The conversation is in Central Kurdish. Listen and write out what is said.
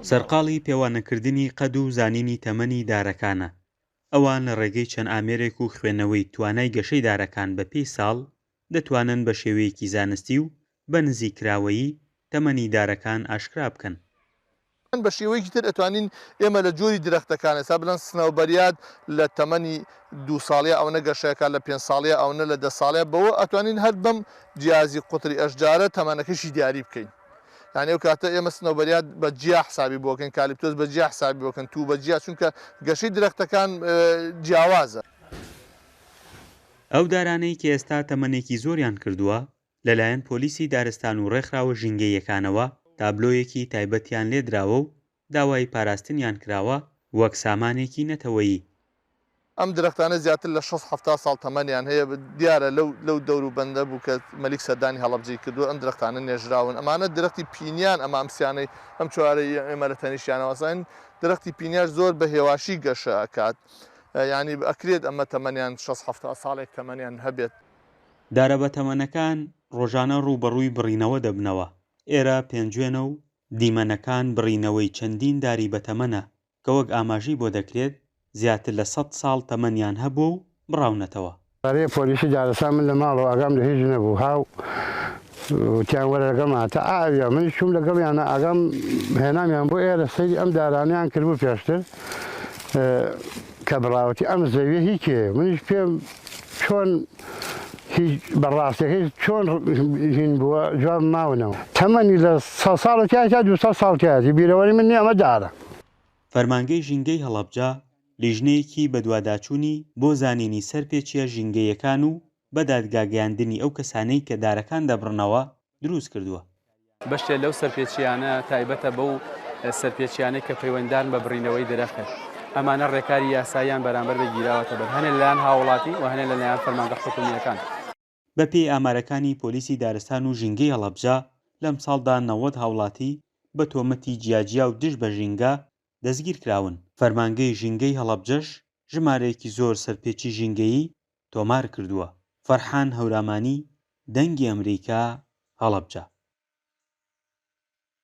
سەرقاڵی پێوانەکردنی قەد و زانینی تەمەنی دارەکانە. ئەوان لە ڕێگەی چەند ئامێرێک و خوێندنەوەی توانای گەشەی دارەکان بە پێی ساڵ دەتوانن بە شێوەیەکی زانستی و بە نزیکراوەیی تەمەنی دارەکان ئاشکرا بکەن. بە شێوەیەکی تر ئەتوانین ئێمە لە جۆری درەختەکان ئێستا بڵێن سنەوبەریات لە تەمەنی 2 ساڵیە ئەوە گەشەکە لە 5 ساڵیە ئەوە لە 10 ساڵیە بەوە ئەتوانین هەر بەم جیازی قوتری ئەشجارە تەمەنەکەشی دیاری بکەین. یعنی ئەو کاتە ئێمە سنەوبەریات بە جیا حسابی بۆکەن، کالیپتۆس بە جیا حسابی بۆکەن، تو بە جیا، چونکە گەشەی درەختەکان جیاوازە. ئەو دارانەی کە ئێستا تەمەنێکی زۆریان کردووە لەلایەن پۆلیسی دارستان و ڕێکخراوە ژینگەییەکانەوە تابلۆیەکی تایبەتیان لێدراوە و داوای پاراستنیان کراوە وەک سامانێکی نەتەوەیی. ئەم درەختانە زیاتر لە 6-70 ساڵ تەمەنیان هەیە، دیارە لەو دەور و بەندە بوو کە مەلیک سەردانی هەڵەبجەی کردووە. ئەم درەختانە نێژراون، ئەمانە درەختی پینیان، ئەمە ئەمسیانەی ئەم چوارەی ئێمە لە تەنیشیانەوەسان درەختی پینیار زۆر بە هێواشی گەشە ئەکات، ینی ئەکرێت ئەمە تەمەنیان 6-70 ساڵێک تەمەنیان هەبێت. دارە بە تەمەنەکان ڕۆژانە ڕوبەڕووی بڕینەوە دەبنەوە. ئێرە پێنجوێنە و دیمەنەکان بڕینەوەی چەندین داری بەتەمەنە کە وەک ئاماژی بۆ دەکرێت زیاتر لە 100 ساڵ تەمەنیان هەبوو و بڕاونەتەوە. بەڕێ پۆلیسی دارستان من لە ماڵەوە ئاگام لە هیچ نەبوو، هاو وتیان وەرە لەگەڵ تا ئاویا من چوم لەگەڵیانە ئاگام هێنامیان بۆ ئێرە سەیری ئەم دارانیان کردبوو پێشتر کە بڕاوەتی ئەم زەویە هیچێ منیش پێم چۆن هیچ بەڕاستەکەی چۆن هین بووە جواب ماونەوە. تەمەنی لە 100 ساڵ 200 ساڵ تیاتی بیرەوەری من نیە، ئەمە دارە. فەرمانگەی ژینگەی هەڵەبجە لیژنەیەکی بە دواداچوونی بۆ زانینی سەرپێچیە ژینگەیەکان و بە دادگاگەیاندنی ئەو کەسانەی کە دارەکان دەبڕنەوە دروست کردووە. بەشێک لەو سەرپێچیانە تایبەتە بەو سەرپێچیانەی کە پەیوەنددان بە بڕینەوەی درەختێت. ئەمانە ڕێکاری یاساییان بەرامبەر بەگیراوەتە بەر هەنێ لەلایەن هاوڵاتی و هەنێ لەلایەن فەرمانگە حکوومیەکان. بەپێی ئامارەکانی پۆلیسی دارستان و ژینگەی هەڵەبجە لەم ساڵدا 90 هاوڵاتی بە تۆمەتی جیاجیا و دژ بە ژینگە دەستگیر کراون. فەرمانگەی ژینگەی هەڵەبجەش ژمارەیەکی زۆر سەرپێچی ژینگەیی تۆمار کردووە. فەرحان هەورامانی، دەنگی ئەمریکا، هەڵەبجە.